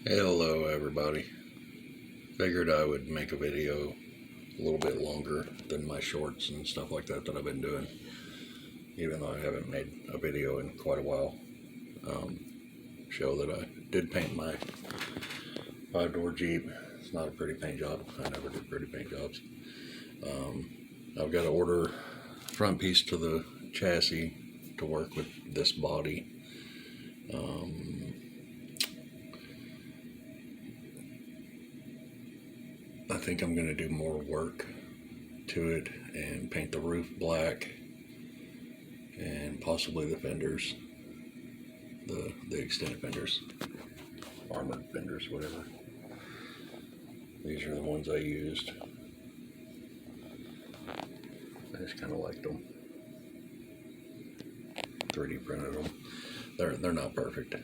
Hello everybody. Figured I would make a video a little bit longer than my shorts and stuff like that I've been doing, even though I haven't made a video in quite a while. Show that I did paint my 5-door Jeep. It's not a pretty paint job. I never did pretty paint jobs. I've got to order front piece to the chassis to work with this body. I think I'm going to do more work to it and paint the roof black and possibly the fenders, the extended fenders, armored fenders, whatever. These are the ones I used. I just kind of liked them. 3D printed them. They're not perfect.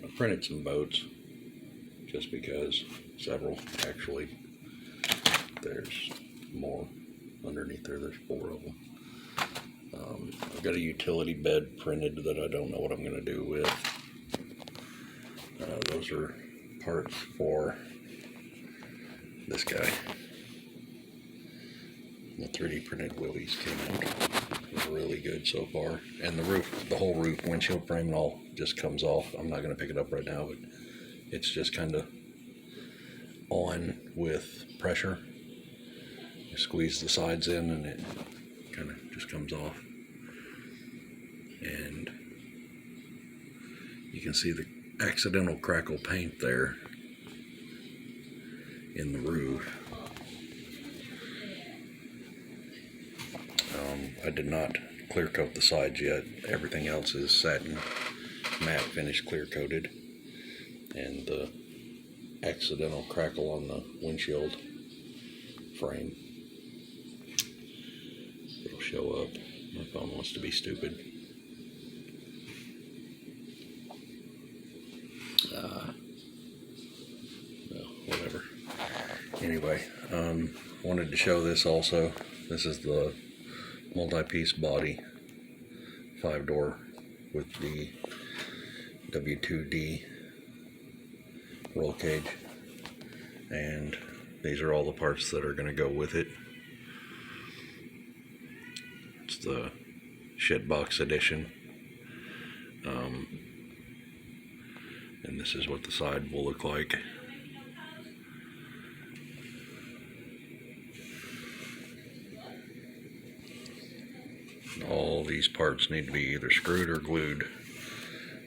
I printed some boats just because, several actually. There's more underneath there. There's 4 of them. I've got a utility bed printed that I don't know what I'm going to do with. Those are parts for this guy. The 3D printed wheelies came out really good so far, and the roof, the whole roof, windshield frame and all just comes off. I'm not going to pick it up right now, but it's just kind of on with pressure. You squeeze the sides in and it kind of just comes off, and you can see the accidental crackle paint there in the roof. I did not clear coat the sides yet. Everything else is satin matte finish clear coated, and the accidental crackle on the windshield frame, it'll show up. My phone wants to be stupid. Well, whatever. Anyway, wanted to show this also. This is the multi-piece body 5-door with the W2D roll cage, and these are all the parts that are going to go with it. It's the shitbox edition, and this is what the side will look like. All these parts need to be either screwed or glued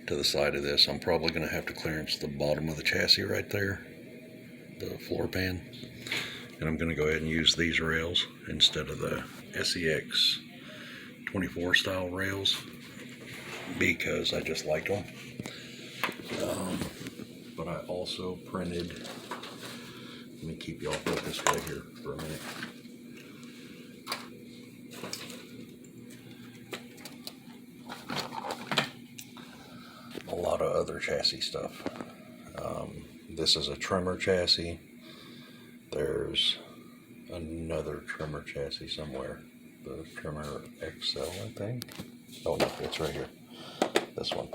to the side of this. I'm probably going to have to clearance the bottom of the chassis right there, the floor pan, and I'm going to go ahead and use these rails instead of the SEX 24 style rails because I just like them. But I also printed, let me keep y'all focused right here for a minute. A lot of other chassis stuff. This is a trimmer chassis. There's another trimmer chassis somewhere. The trimmer XL, I think. Oh no, it's right here. This one.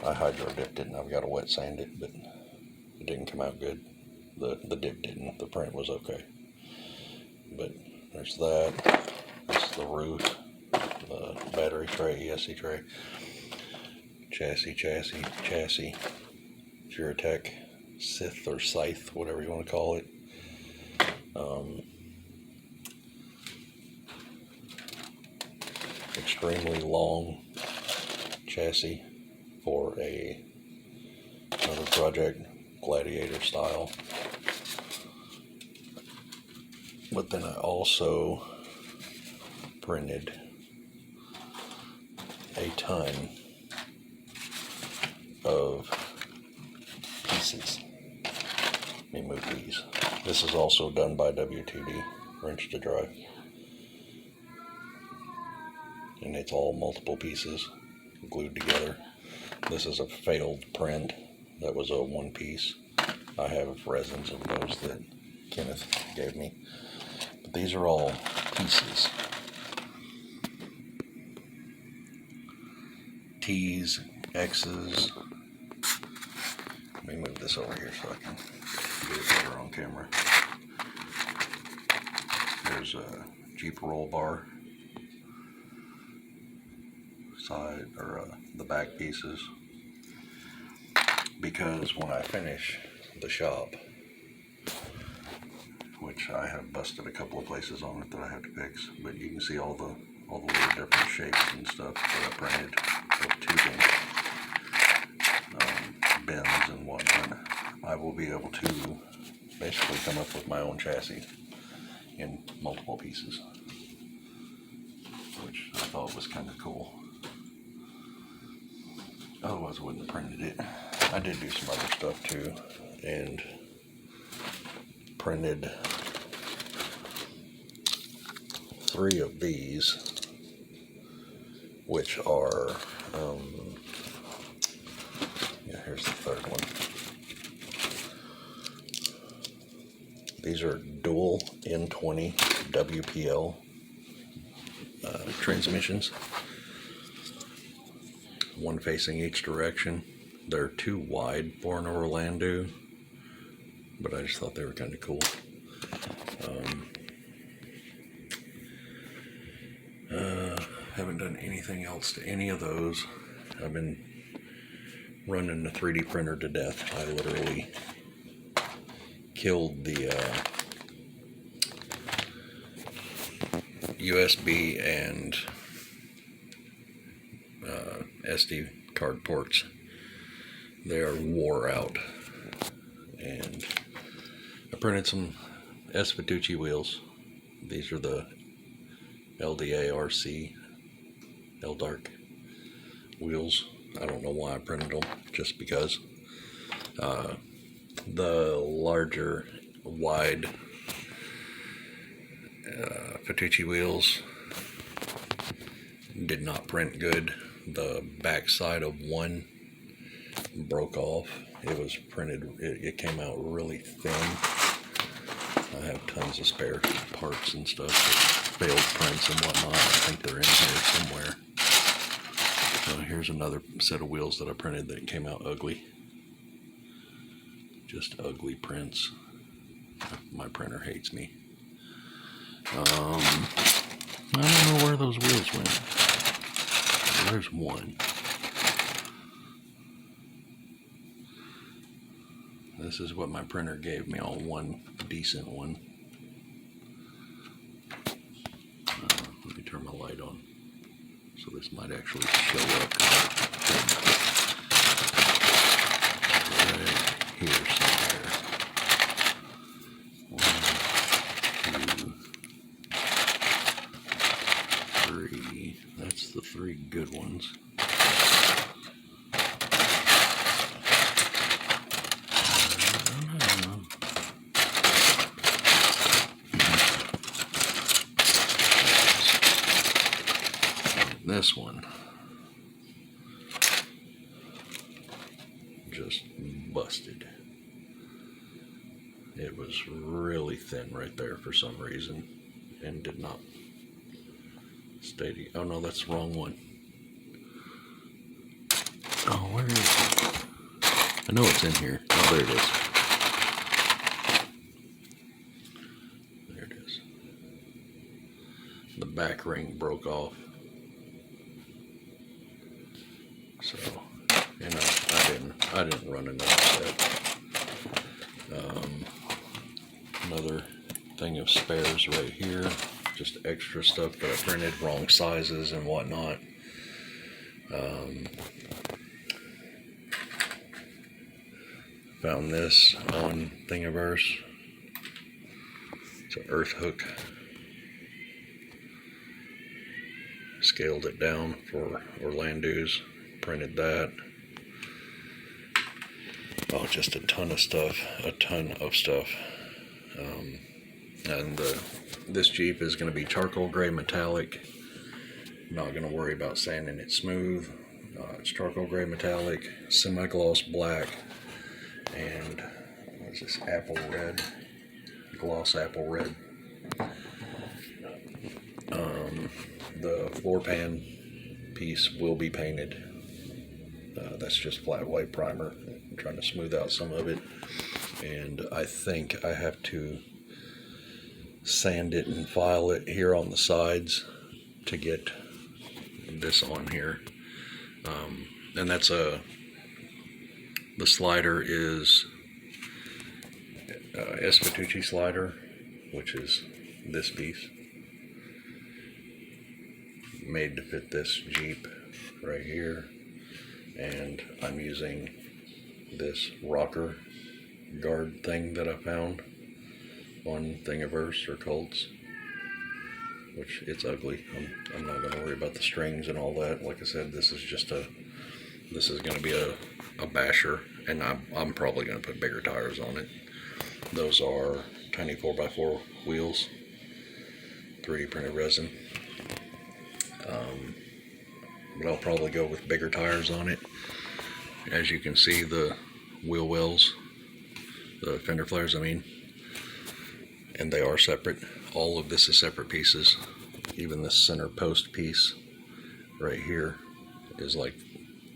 I hydro dipped it and I've got to wet sand it, but it didn't come out good. The dip didn't. The print was okay. But there's that. That's the roof. The battery tray, ESC tray. Chassis, Duratec, Sith or Scythe, whatever you want to call it. Extremely long chassis for another project, Gladiator style. But then I also printed a ton of pieces. Let me move these. This is also done by W2D, wrench to drive. And it's all multiple pieces glued together. This is a failed print. That was a 1 piece. I have resins of those that Kenneth gave me. But these are all pieces. T's, X's. Let me move this over here so I can get it better on camera. There's a Jeep roll bar, side or the back pieces, because when I finish the shop, which I have busted a couple of places on it that I have to fix, but you can see all the little different shapes and stuff that I printed with tubing, bends and whatnot. I will be able to basically come up with my own chassis in multiple pieces, which I thought was kind of cool. Otherwise I wouldn't have printed it. I did do some other stuff too, and printed 3 of these, which are, here's the third one. These are dual N20 WPL transmissions, one facing each direction. They're too wide for an Orlandoo, but I just thought they were kind of cool. Haven't done anything else to any of those. I've been running the 3D printer to death. I literally killed the USB and SD card ports. They are wore out, and I printed some Fitucci wheels. These are the LDA RC L-Dark wheels. I don't know why I printed them, just because. The larger wide Fitucci wheels did not print good. The back side of one broke off. It was printed, it came out really thin. I have tons of spare parts and stuff, failed prints and whatnot. I think they're in here somewhere. So here's another set of wheels that I printed that came out ugly. Just ugly prints. My printer hates me. I don't know where those wheels went. There's one. This is what my printer gave me on one decent one. Let me turn my light on, so this might actually show up right here somewhere. 1, 2, 3. That's the 3 good ones. This one just busted. It was really thin right there for some reason and did not stay. Oh no, that's the wrong one. Oh, where is it? I know it's in here. Oh, there it is. There it is. The back ring broke off. So, you know, I didn't run another set. Another thing of spares right here, just extra stuff that I printed, wrong sizes and whatnot. Found this on Thingiverse. It's an earth hook. Scaled it down for Orlandoo's. Printed that. Oh, just a ton of stuff. And this Jeep is going to be charcoal gray metallic. Not going to worry about sanding it smooth. It's charcoal gray metallic, semi-gloss black, and what's this, apple red, gloss apple red. The floor pan piece will be painted. That's just flat white primer. I'm trying to smooth out some of it, and I think I have to sand it and file it here on the sides to get this on here. And that's the slider is Esfitucci slider, which is this piece, made to fit this Jeep right here. And I'm using this rocker guard thing that I found on Thingiverse or Colts, which it's ugly. I'm not going to worry about the strings and all that. Like I said, this is going to be a basher, and I'm probably going to put bigger tires on it. Those are tiny 4x4 wheels, 3D printed resin. But I'll probably go with bigger tires on it. As you can see, the wheel wells, the fender flares, I mean, and they are separate. All of this is separate pieces. Even this center post piece right here is like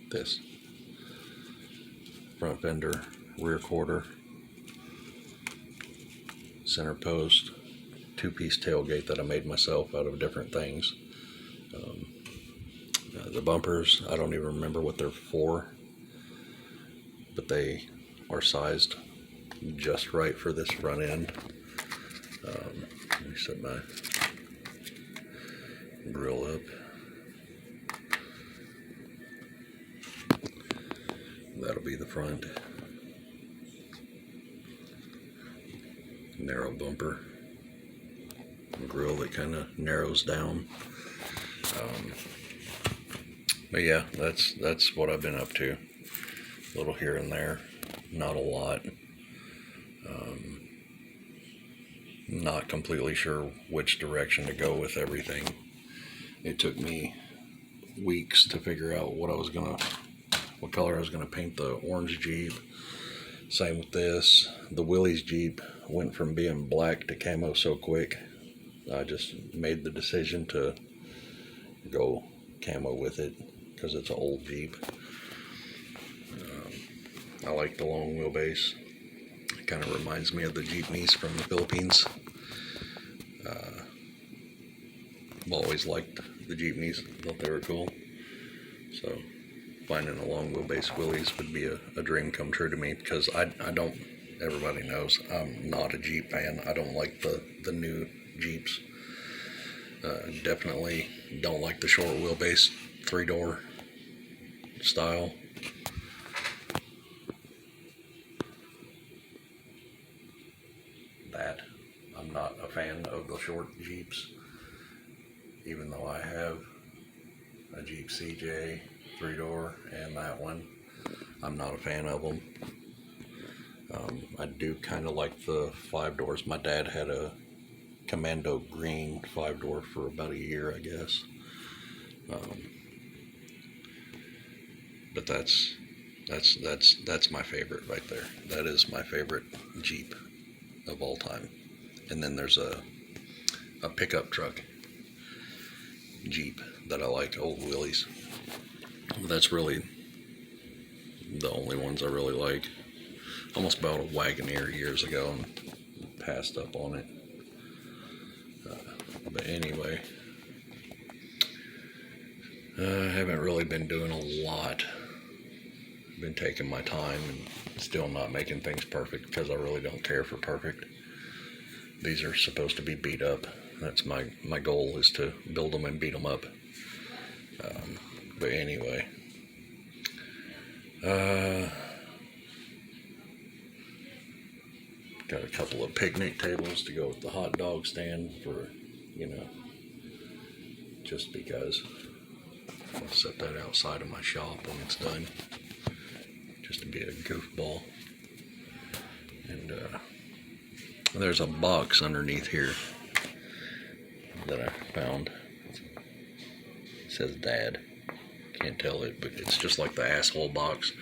this. Front fender, rear quarter, center post, two-piece tailgate that I made myself out of different things. The bumpers, I don't even remember what they're for, but they are sized just right for this front end. Let me set my grill up. That'll be the front. Narrow bumper. Grill that kind of narrows down. But yeah, that's what I've been up to. A little here and there, not a lot. Not completely sure which direction to go with everything. It took me weeks to figure out what color I was gonna paint the orange Jeep. Same with this. The Willys Jeep went from being black to camo so quick. I just made the decision to go camo with it because it's an old Jeep. I like the long wheelbase. It kind of reminds me of the jeepneys from the Philippines. I've always liked the jeepneys, thought they were cool. So finding a long wheelbase Willys would be a dream come true to me, because I don't, everybody knows I'm not a Jeep fan. I don't like the new Jeeps. Definitely don't like the short wheelbase 3-door style. That I'm not a fan of the short Jeeps, even though I have a Jeep CJ 3-door and that one. I'm not a fan of them. I do kind of like the 5 doors. My dad had a Commando green 5-door for about a year, I guess. But that's my favorite right there. That is my favorite Jeep of all time. And then there's a pickup truck Jeep that I like, old Willys. That's really the only ones I really like. Almost bought a Wagoneer years ago and passed up on it. But anyway, I haven't really been doing a lot. I've been taking my time and still not making things perfect, because I really don't care for perfect. These are supposed to be beat up. That's my goal, is to build them and beat them up. But anyway, got a couple of picnic tables to go with the hot dog stand for, just because. I'll set that outside of my shop when it's done, just to be a goofball. And there's a box underneath here that I found. It says Dad. Can't tell it, but it's just like the asshole box